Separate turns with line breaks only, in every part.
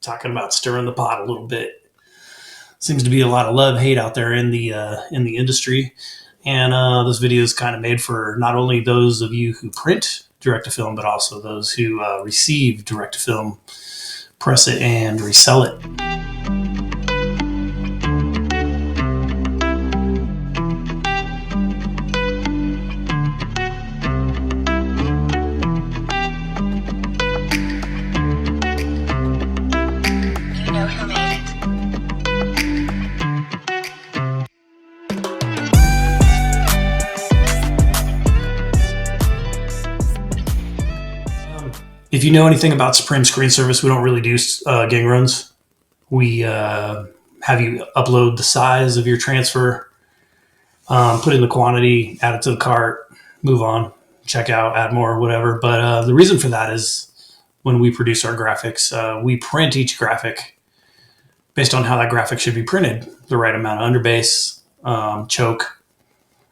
talking about stirring the pot a little bit. Seems to be a lot of love-hate out there in the industry. And this video is kind of made for not only those of you who print direct-to-film, but also those who receive direct-to-film, press it, and resell it. If you know anything about Supreme Screen Service, we don't really do gang runs. We have you upload the size of your transfer, put in the quantity, add it to the cart, move on, check out, add more, whatever. But the reason for that is when we produce our graphics, we print each graphic based on how that graphic should be printed. The right amount of underbase, choke,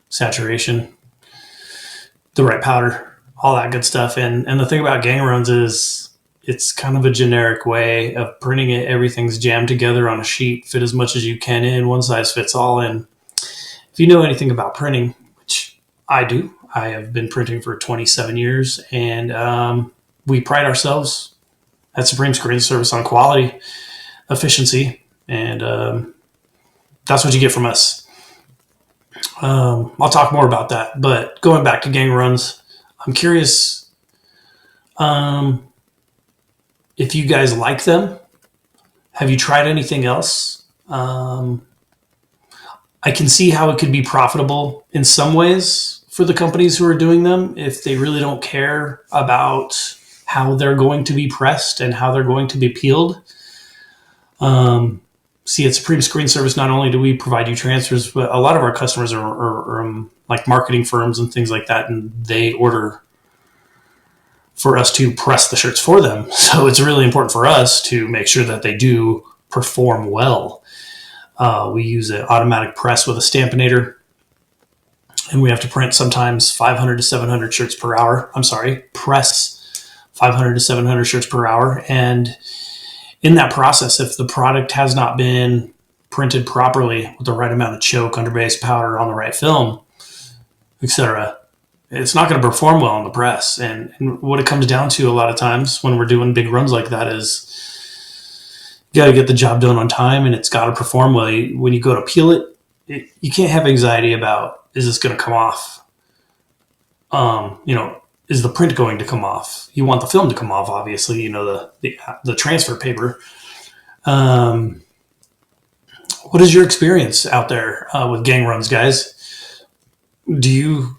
saturation, the right powder, all that good stuff. And the thing about gang runs is it's kind of a generic way of printing it. Everything's jammed together on a sheet, fit as much as you can in, one size fits all. And if you know anything about printing, which I do, I have been printing for 27 years, and we pride ourselves at Supreme Screen Service on quality, efficiency, and that's what you get from us. I'll talk more about that, but going back to gang runs, I'm curious if you guys like them. Have you tried anything else? I can see how it could be profitable in some ways for the companies who are doing them if they really don't care about how they're going to be pressed and how they're going to be peeled. See, at Supreme Screen Service, not only do we provide you transfers, but a lot of our customers are like marketing firms and things like that, and they order for us to press the shirts for them. So it's really important for us to make sure that they do perform well. We use an automatic press with a stampinator, and we have to print sometimes 500 to 700 shirts per hour. Press 500 to 700 shirts per hour. And in that process, if the product has not been printed properly with the right amount of choke, underbase, powder on the right film, etc., it's not going to perform well on the press. And what it comes down to a lot of times when we're doing big runs like that is you got to get the job done on time, and it's got to perform well. When you go to peel it, you can't have anxiety about, is this going to come off? Is the print going to come off? You want the film to come off, obviously, the transfer paper. What is your experience out there with gang runs, guys? Do you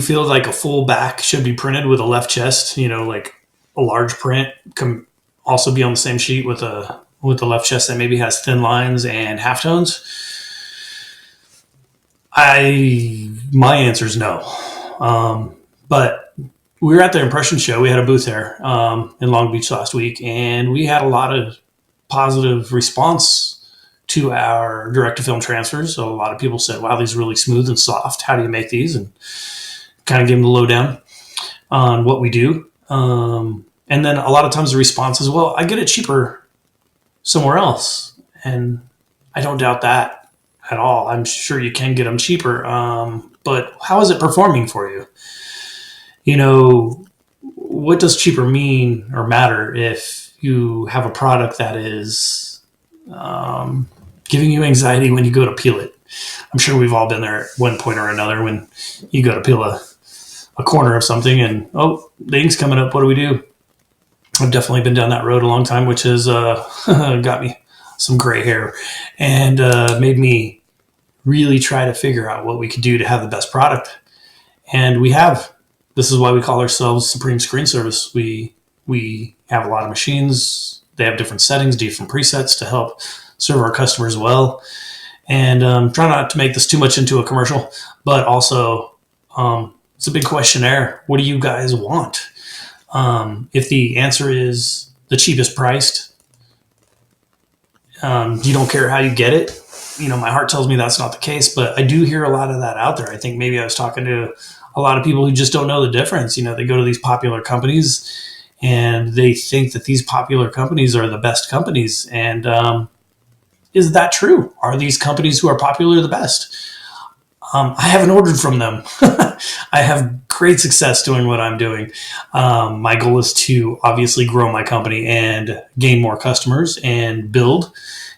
feel like a full back should be printed with a left chest? Like a large print can also be on the same sheet with the left chest that maybe has thin lines and halftones? My answer is no. But we were at the Impression Show. We had a booth there in Long Beach last week, and we had a lot of positive response to our direct-to-film transfers. So a lot of people said, wow, these are really smooth and soft. How do you make these? And kind of gave them the lowdown on what we do. And then a lot of times the response is, well, I get it cheaper somewhere else. And I don't doubt that at all. I'm sure you can get them cheaper. But how is it performing for you? What does cheaper mean or matter if you have a product that is giving you anxiety when you go to peel it? I'm sure we've all been there at one point or another when you go to peel a corner of something and, oh, the ink's coming up. What do we do? I've definitely been down that road a long time, which has got me some gray hair and made me really try to figure out what we could do to have the best product. And we have. This is why we call ourselves Supreme Screen Service. We have a lot of machines. They have different settings, different presets to help serve our customers well. And try not to make this too much into a commercial, but also it's a big questionnaire. What do you guys want? If the answer is the cheapest priced, you don't care how you get it. My heart tells me that's not the case, but I do hear a lot of that out there. I think maybe I was talking to a lot of people who just don't know the difference. They go to these popular companies and they think that these popular companies are the best companies. And is that true? Are these companies who are popular the best? I haven't ordered from them. I have great success doing what I'm doing. My goal is to obviously grow my company and gain more customers and build.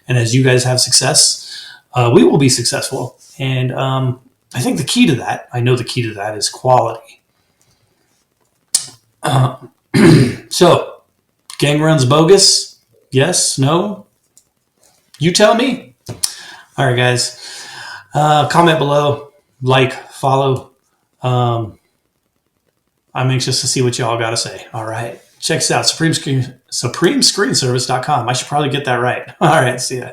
And as you guys have success, we will be successful. And I think the key to that, I know the key to that is quality. So, gang runs bogus? Yes? No? You tell me. All right, guys. Comment below, like, follow. I'm anxious to see what y'all got to say. All right. Check us out, supremescreenservice.com. I should probably get that right. All right. See ya.